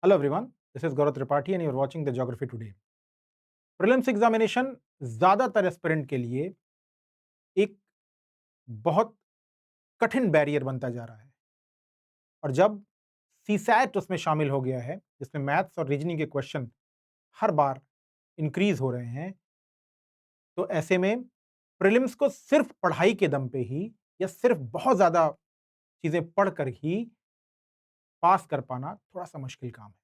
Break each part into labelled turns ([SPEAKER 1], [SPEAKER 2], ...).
[SPEAKER 1] Hello everyone, this is Gaurav Tripathi and you are watching the Geography Today. Prelims examination ज्यादातर aspirant के लिए एक बहुत कठिन बैरियर बनता जा रहा है और जब सीसैट उसमें शामिल हो गया है जिसमें मैथ्स और रीजनिंग के क्वेश्चन हर बार इंक्रीज हो रहे हैं, तो ऐसे में प्रीलिम्स को सिर्फ पढ़ाई के दम पे ही या सिर्फ बहुत ज्यादा चीजें पढ़कर ही पास कर पाना थोड़ा सा मुश्किल काम है।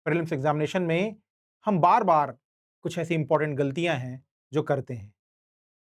[SPEAKER 1] प्रीलिम्स एग्जामिनेशन में हम बार बार कुछ ऐसी इंपॉर्टेंट गलतियां हैं जो करते हैं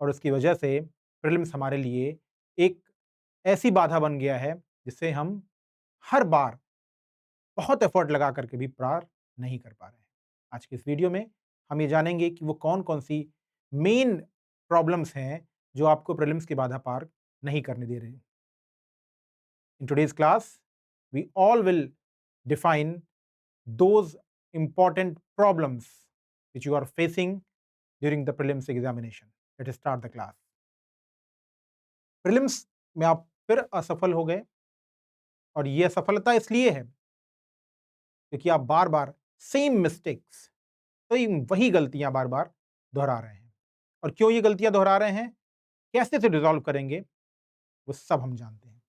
[SPEAKER 1] और उसकी वजह से प्रीलिम्स हमारे लिए एक ऐसी बाधा बन गया है जिससे हम हर बार बहुत एफर्ट लगा करके भी पार नहीं कर पा रहे हैं। आज की इस वीडियो में हम ये जानेंगे कि वो कौन-कौन सी मेन प्रॉब्लम्स हैं जो आपको प्रीलिम्स की बाधा पार नहीं करने दे रही। In today's class we all will define those important problems which you are facing during the prelims examination. Let us start the class. Prelims में आप फिर असफल हो गए और ये असफलता इसलिए है क्योंकि आप बार बार सेम मिस्टेक्स, सेम वही गलतियां बार बार दोहरा रहे हैं। और क्यों ये गलतियां दोहरा रहे हैं, कैसे से रिजॉल्व करेंगे, वो सब हम जानते हैं।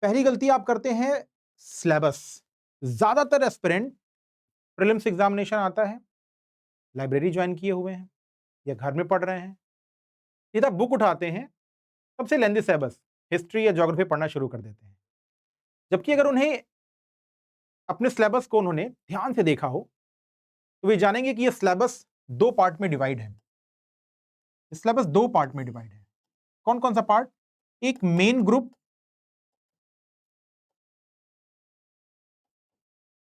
[SPEAKER 1] पहली गलती आप करते हैं सिलेबस। ज्यादातर एस्पिरेंट प्रीलिम्स एग्जामिनेशन आता है, लाइब्रेरी ज्वाइन किए हुए हैं या घर में पढ़ रहे हैं, सीधा बुक उठाते हैं, सबसे लेंदी सिलेबस हिस्ट्री या ज्योग्राफी पढ़ना शुरू कर देते हैं। जबकि अगर उन्हें अपने सिलेबस को उन्होंने ध्यान से देखा हो तो वे जानेंगे कि ये सिलेबस दो पार्ट में डिवाइड है। सिलेबस दो पार्ट में डिवाइड है। कौन कौन सा पार्ट? एक main group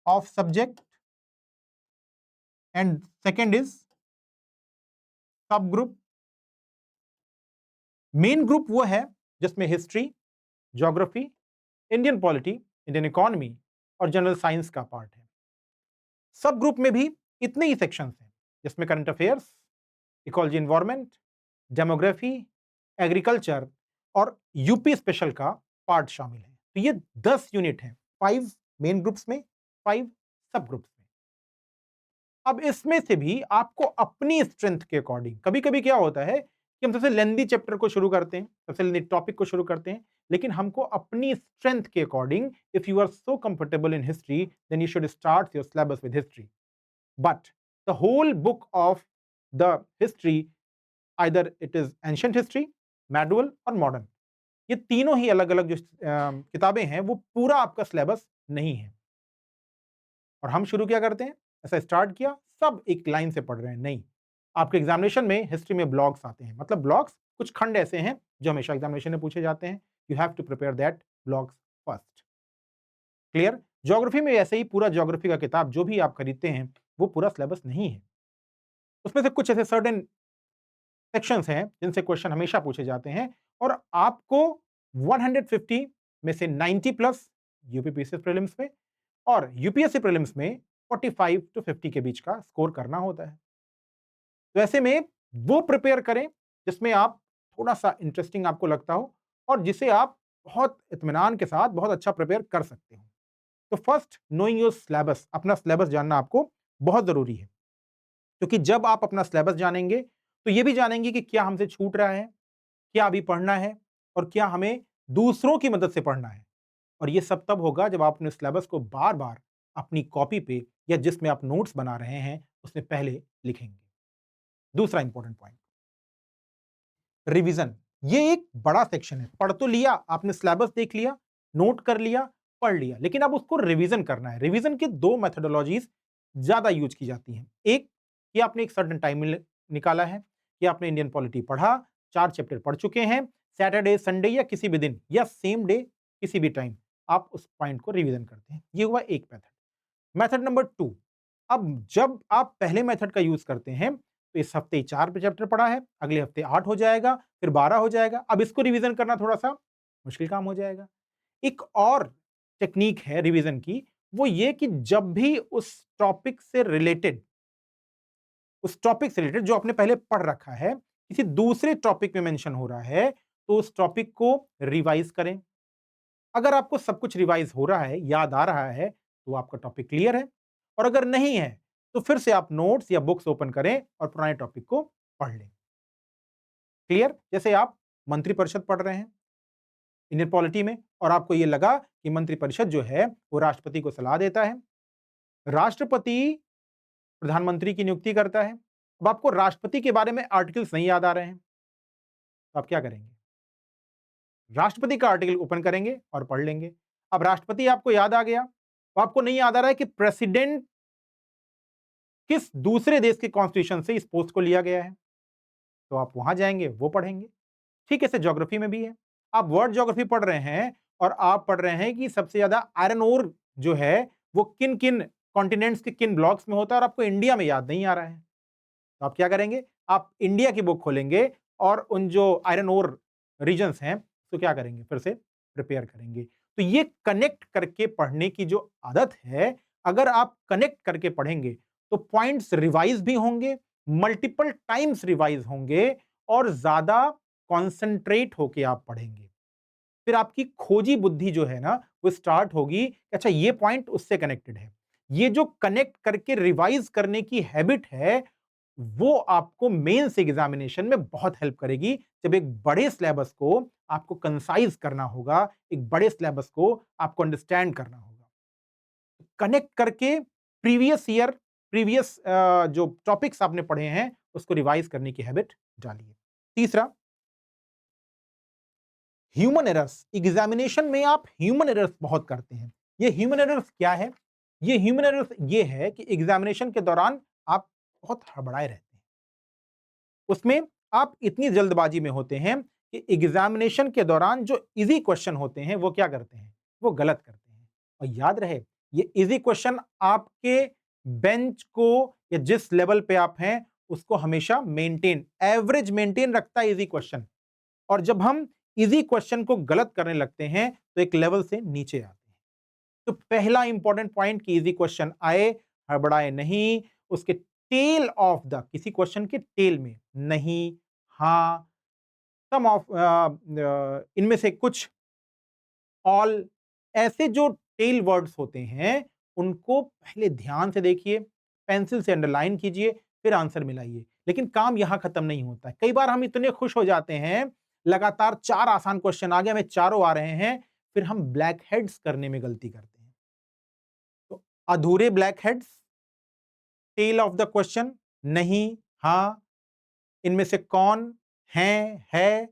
[SPEAKER 1] of subject and second is सब ग्रुप। मेन ग्रुप वो है जिसमें history, geography, Indian polity, Indian economy और जनरल साइंस का पार्ट है। सब ग्रुप में भी इतने ही सेक्शंस हैं जिसमें current affairs, ecology environment, demography, agriculture और यूपी स्पेशल का पार्ट शामिल है। तो ये 10 यूनिट हैं, 5 मेन ग्रुप्स में, 5 सब ग्रुप्स में। अब इसमें से भी आपको अपनी स्ट्रेंथ के अकॉर्डिंग, कभी-कभी क्या होता है कि हम सबसे लेंथी चैप्टर को शुरू करते हैं, सबसे लेंथी टॉपिक को शुरू करते हैं, लेकिन हमको अपनी स्ट्रेंथ के according, if you are so comfortable in history then you should start your syllabus with history. But the whole book of the history, either it is ancient history, medieval और modern, ये तीनों ही अलग-अलग जो किताबें हैं वो पूरा आपका सिलेबस नहीं है। और हम शुरू क्या करते हैं, ऐसा स्टार्ट किया, सब एक लाइन से पढ़ रहे हैं। नहीं, आपके एग्जामिनेशन में हिस्ट्री में ब्लॉक्स आते हैं, मतलब ब्लॉक्स कुछ खंड ऐसे हैं जो हमेशा एग्जामिनेशन में पूछे जाते हैं। You have to prepare that blocks first. Clear? Geography में ऐसे ही पूरा ज्योग्राफी का किताब जो भी आप खरीदते हैं वो पूरा सिलेबस नहीं है। उसमें से कुछ ऐसे सर्टेन सेक्शंस हैं जिनसे क्वेश्चन हमेशा पूछे जाते हैं और आपको 150 में से 90 प्लस यूपीपीएससी प्रीलिम्स में और यूपीएससी प्रीलिम्स में 45 टू 50 के बीच का स्कोर करना होता है। तो ऐसे में वो प्रिपेयर करें जिसमें आप थोड़ा सा इंटरेस्टिंग आपको लगता हो और जिसे आप बहुत इत्मीनान के साथ बहुत अच्छा प्रिपेयर कर सकते हो। तो फर्स्ट, नोइंग योर सिलेबस, अपना सिलेबस जानना आपको बहुत जरूरी है, क्योंकि जब आप अपना सिलेबस जानेंगे तो ये भी जानेंगे कि क्या हमसे छूट रहा है, क्या अभी पढ़ना है और क्या हमें दूसरों की मदद से पढ़ना है। और ये सब तब होगा जब आप अपने सिलेबस को बार-बार अपनी कॉपी पे या जिसमें आप नोट्स बना रहे हैं, उसमें पहले लिखेंगे। दूसरा इंपॉर्टेंट पॉइंट, रिवीजन। ये एक बड़ा सेक्शन है। पढ़ तो लिया, आपने सिलेबस देख लिया, नोट कर लिया, पढ़ लिया, लेकिन अब उसको रिवीजन करना है। रिवीजन की 2 मेथोडोलॉजीज ज्यादा यूज की जाती हैं। एक, कि आपने एक सर्टेन टाइम निकाला है कि आपने इंडियन पॉलिटी पढ़ा, 4 चैप्टर पढ़ चुके हैं, सैटरडे, संडे या किसी भी दिन या सेम डे किसी भी टाइम आप उस पॉइंट को रिवीजन करते हैं। ये हुआ एक मेथड। मेथड नंबर 2, अब जब आप पहले मेथड का यूज करते हैं तो इस हफ्ते 4 चैप्टर पढ़ा है, अगले हफ्ते 8 हो जाएगा, फिर 12 हो जाएगा। अब इसको रिवीजन करना थोड़ा-सा मुश्किल काम हो जाएगा। एक और टेक्नीक है रिवीजन की, वो ये कि जब भी उस टॉपिक से रिलेटेड जो आपने पहले पढ़ रखा है, किसी दूसरे टॉपिक में मेंशन हो रहा है, तो उस टॉपिक को रिवाइज करें। अगर आपको सब कुछ रिवाइज हो रहा है, याद आ रहा है, तो आपका टॉपिक क्लियर है, और अगर नहीं है तो फिर से आप नोट्स या बुक्स ओपन करें और पुराने टॉपिक को पढ़ लें। क्लियर? जैसे आप मंत्रिपरिषद पढ़ रहे हैं इंडियन पॉलिटी में, और आपको ये लगा कि मंत्रिपरिषद जो है वो राष्ट्रपति को सलाह देता है, राष्ट्रपति प्रधानमंत्री की नियुक्ति करता है। अब आपको राष्ट्रपति के बारे में आर्टिकल्स नहीं याद आ रहे हैं, तो आप क्या करेंगे? राष्ट्रपति का आर्टिकल ओपन करेंगे और पढ़ लेंगे। अब राष्ट्रपति आपको याद आ गया, तो आपको नहीं याद आ रहा है कि प्रेसिडेंट किस दूसरे देश के कॉन्स्टिट्यूशन से इस पोस्ट को लिया गया है, तो आप वहां जाएंगे, वो पढ़ेंगे। ठीक ऐसे ज्योग्राफी में भी है। आप वर्ल्ड ज्योग्राफी पढ़ रहे हैं और आप पढ़ रहे हैं कि सबसे ज्यादा आयरन ओर जो है वो किन किन कॉन्टिनेंट्स के किन ब्लॉक्स में होता है, और आपको इंडिया में याद नहीं आ रहा है, तो आप क्या करेंगे? आप इंडिया की बुक खोलेंगे और उन जो आयरन ओर रीजन्स हैं तो क्या करेंगे? फिर से प्रिपेयर करेंगे। तो ये कनेक्ट करके पढ़ने की जो आदत है, अगर आप कनेक्ट करके पढ़ेंगे तो पॉइंट्स रिवाइज भी होंगे, मल्टीपल टाइम्स रिवाइज होंगे, और ज्यादा कॉन्सेंट्रेट होके आप पढ़ेंगे। फिर आपकी खोजी बुद्धि जो है ना वो स्टार्ट होगी कि अच्छा ये पॉइंट उससे कनेक्टेड है। ये जो कनेक्ट करके रिवाइज करने की हैबिट है, वो आपको मेंस एग्जामिनेशन में बहुत हेल्प करेगी। जब एक बड़े सिलेबस को आपको कंसाइज करना होगा, एक बड़े सिलेबस को आपको अंडरस्टैंड करना होगा, कनेक्ट करके प्रीवियस ईयर, प्रीवियस जो टॉपिक्स आपने पढ़े हैं उसको रिवाइज करने की हैबिट डालिए। तीसरा, ह्यूमन एरर्स। एग्जामिनेशन में आप ह्यूमन एरर्स बहुत करते हैं। ये ह्यूमन एरर्स क्या है? ये ह्यूमन एरर्स ये है कि एग्जामिनेशन के दौरान आप बहुत हड़बड़ाए रहते हैं। उसमें आप इतनी जल्दबाजी में होते हैं कि एग्जामिनेशन के दौरान जो इजी क्वेश्चन होते हैं वो क्या करते हैं? वो गलत करते हैं। और याद रहे, ये इजी क्वेश्चन आपके बेंच को या जिस लेवल पे आप हैं उसको हमेशा मेंटेन, एवरेज मेंटेन रखता है इजी क्वेश्चन। और जब हम इजी क्वेश्चन को गलत करने लगते हैं तो एक लेवल से नीचे आते हैं। तो पहला इंपॉर्टेंट पॉइंट कि इजी क्वेश्चन आए, हड़बड़ाए नहीं, उसके टेल ऑफ द, किसी क्वेश्चन के टेल में नहीं, हाँ, सम ऑफ, इनमें से कुछ, ऑल, ऐसे जो टेल वर्ड्स होते हैं उनको पहले ध्यान से देखिए, पेंसिल से अंडरलाइन कीजिए, फिर आंसर मिलाइए। लेकिन काम यहां खत्म नहीं होता है। कई बार हम इतने खुश हो जाते हैं, लगातार 4 आसान क्वेश्चन आ गए, हमें चारों आ रहे हैं, फिर हम ब्लैक हेड्स करने में गलती करते हैं। तो अधूरे black heads, tail of the question, नहीं, हाँ, इनमें से कौन, है,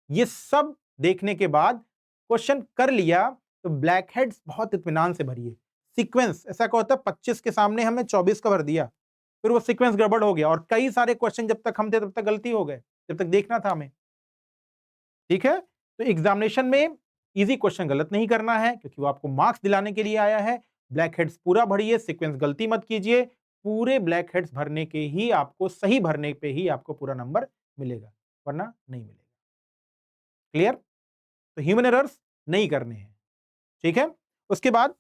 [SPEAKER 1] ये सब देखने के बाद क्वेश्चन कर लिया तो ब्लैक हेड्स बहुत इत्मीनान से भरिए। सीक्वेंस ऐसा क्या होता है, 25 के सामने हमने 24 का भर दिया, फिर वो सीक्वेंस गड़बड़ हो गया और कई सारे क्वेश्चन जब तक हम थे तब तक गलती हो गए, जब तक देखना था हमें। ठीक है? तो एग्जामिनेशन में इजी क्वेश्चन गलत नहीं करना है क्योंकि वो आपको मार्क्स दिलाने के लिए आया है। ब्लैक हेड्स पूरा भरिए, सीक्वेंस गलती मत कीजिए। पूरे ब्लैक हेड्स भरने के ही आपको, सही भरने पे ही आपको पूरा नंबर मिलेगा, वरना नहीं मिलेगा। क्लियर? तो ह्यूमन एरर्स नहीं करने हैं। ठीक है? उसके बाद,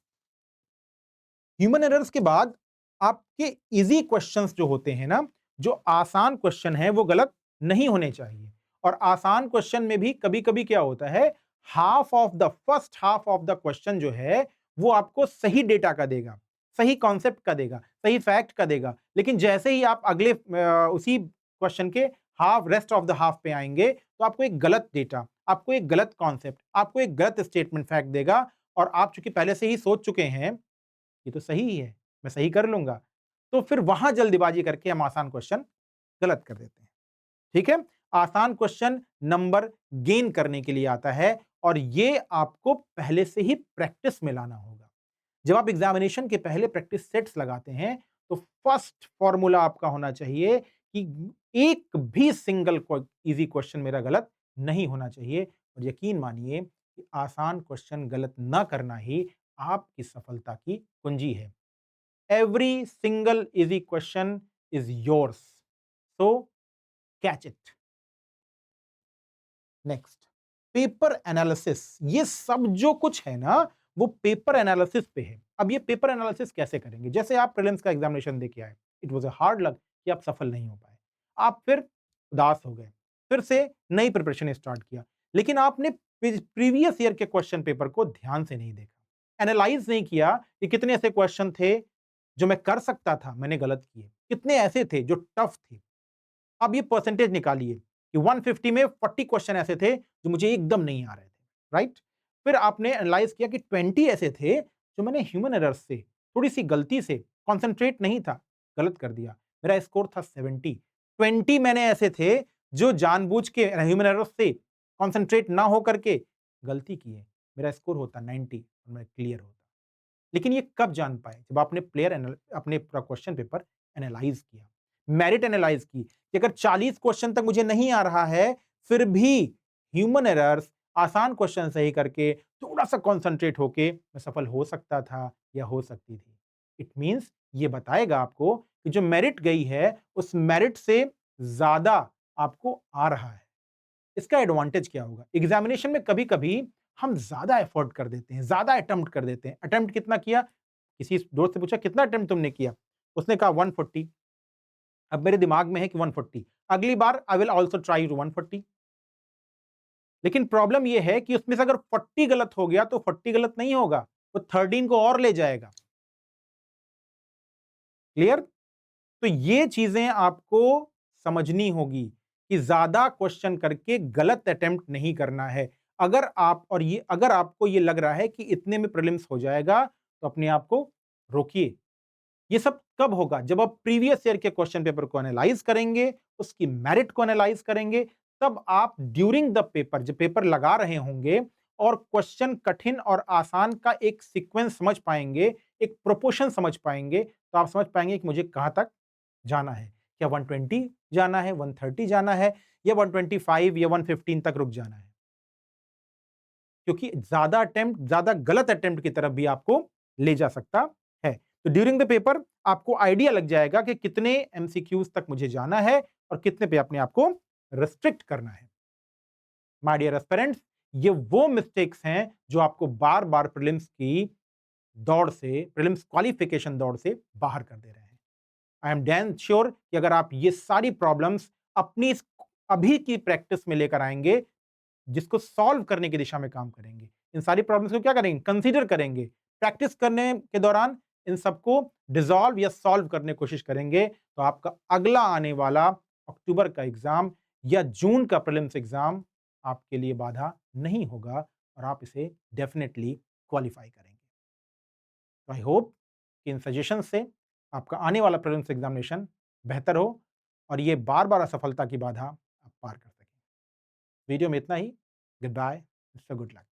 [SPEAKER 1] ह्यूमन एरर्स के बाद आपके इजी क्वेश्चंस जो होते हैं ना, जो आसान क्वेश्चन है वो गलत नहीं होने चाहिए। और आसान क्वेश्चन में भी कभी-कभी क्या होता है, half of the, first half of the question जो है वो आपको सही डेटा का देगा, सही कॉन्सेप्ट का देगा, सही फैक्ट का देगा। लेकिन जैसे ही आप अगले उसी क्वेश्चन के half, rest of the half पे आएंगे तो आपको एक गलत डेटा, आपको एक गलत कॉन्सेप्ट, आपको एक गलत स्टेटमेंट फैक्ट देगा। और आप चूंकि पहले से ही सोच चुके हैं ये तो सही ही है, मैं सही कर लूंगा, तो फिर वहां जल्दबाजी करके हम आसान क्वेश्चन गलत कर देते हैं। ठीक है? आसान क्वेश्चन नंबर गेन करने के लिए आता है और ये आपको पहले से ही प्रैक्टिस में लाना होगा। जब आप एग्जामिनेशन के पहले प्रैक्टिस सेट्स लगाते हैं तो फर्स्ट फॉर्मूला आपका होना चाहिए कि एक भी सिंगल इजी क्वेश्चन मेरा गलत नहीं होना चाहिए। और यकीन मानिए कि आसान क्वेश्चन गलत ना करना ही आपकी सफलता की कुंजी है। Every single easy question is yours, so catch it. Next, paper analysis. ये सब जो कुछ है ना वो पेपर एनालिसिस पे है। अब ये पेपर एनालिसिस कैसे करेंगे? जैसे आप प्रीलिम्स का एग्जामिनेशन देके आए, it was a hard luck कि आप सफल नहीं हो पाए, आप फिर उदास हो गए, फिर से नई प्रिपरेशन स्टार्ट किया, लेकिन आपने प्रीवियस ईयर के क्वेश्चन पेपर को ध्यान से नहीं देखा, एनालाइज नहीं किया कि कितने ऐसे क्वेश्चन थे जो मैं कर सकता था, मैंने गलत किए, कितने ऐसे थे जो टफ थे। अब ये परसेंटेज निकालिए कि 150 में 40 क्वेश्चन ऐसे थे जो मुझे एकदम नहीं आ रहे थे, राइट? फिर आपने एनालाइज किया कि 20 ऐसे थे जो मैंने ह्यूमन एरर्स से, थोड़ी-सी गलती से, कंसंट्रेट नहीं था, गलत कर दिया। मेरा स्कोर था 70। 20 मैंने ऐसे थे जो जानबूझ के ह्यूमन एरर्स से कंसंट्रेट ना हो करके गलती की है। मेरा स्कोर होता 90 और मैं क्लियर होता। लेकिन ये कब जान पाए? जब आपने अपने पूरा क्वेश्चन पेपर एनालाइज किया, मेरिट एनालाइज की कि अगर 40 क्वेश्चन तक मुझे नहीं आ रहा है, फिर भी ह्यूमन एरर्स, आसान क्वेश्चन सही करके, थोड़ा-सा कंसंट्रेट होके मैं सफल हो सकता था या हो सकती थी। इट मीन्स ये बताएगा आपको कि जो मेरिट गई है, उस मेरिट से ज़्यादा आपको आ रहा है। इसका एडवांटेज क्या होगा? एग्जामिनेशन में कभी-कभी हम ज़्यादा एफर्ट कर देते हैं, ज़्यादा अटेम्प्ट कर देते हैं। अटेम्प्ट कितना किया? किसी दोस्त से पूछा कितना अटेम्प्ट तुमने किया? उसने कहा 140। अब मेरे दिमाग में है कि 140, अगली बार I will also try to 140। लेकिन प्रॉब्लम ये है कि उसमें से अगर 40 गलत हो गया तो 40 गलत नहीं होगा, वो 13 को और ले जाएगा। क्लियर? तो ये चीजें आपको समझनी होगी कि ज्यादा क्वेश्चन करके गलत अटेम्प्ट नहीं करना है। अगर आपको ये लग रहा है कि इतने में प्रीलिम्स हो जाएगा, तो अपने आप को रोकिए। ये सब कब होगा? जब आप प्रीवियस ईयर के क्वेश्चन पेपर को एनालाइज करेंगे, उसकी मेरिट को एनालाइज करेंगे, तब आप ड्यूरिंग द पेपर, जब पेपर लगा रहे होंगे और क्वेश्चन कठिन और आसान का एक सीक्वेंस समझ पाएंगे, एक प्रोपोर्शन समझ पाएंगे, तो आप समझ पाएंगे कि मुझे कहां तक जाना है। क्या 120 जाना है, 130 जाना है, या 125 या 115 तक रुक जाना है? क्योंकि ज्यादा अटेम्प्ट, ज्यादा गलत अटेम्प्ट की तरफ भी आपको ले जा सकता है। तो ड्यूरिंग द पेपर आपको आइडिया लग जाएगा कि कितने एमसीक्यूज तक मुझे जाना है और कितने पे अपने आप को रिस्ट्रिक्ट करना है। माय डियर एस्पिरेंट्स, ये वो मिस्टेक्स हैं जो आपको बार-बार प्रीलिम्स क्वालिफिकेशन दौड़ से बाहर कर दे रहे हैं। आई एम डैम श्योर कि अगर आप ये सारी प्रॉब्लम्स अपनी अभी की प्रैक्टिस में लेकर आएंगे, जिसको सॉल्व करने की दिशा में काम करेंगे, इन सारी प्रॉब्लम्स को क्या करेंगे? कंसीडर करेंगे। प्रैक्टिस करने के दौरान इन सबको डिसॉल्व या सॉल्व करने की कोशिश करेंगे, तो आपका अगला आने वाला अक्टूबर का एग्जाम या जून का प्रीलिम्स एग्जाम आपके लिए बाधा नहीं होगा और आप इसे डेफिनेटली क्वालिफाई करेंगे। तो आई होप कि इन सजेशन से आपका आने वाला प्रीलिम्स एग्जामिनेशन बेहतर हो और ये बार-बार असफलता की बाधा आप पार कर सकें। वीडियो में इतना ही। Goodbye, mister good luck.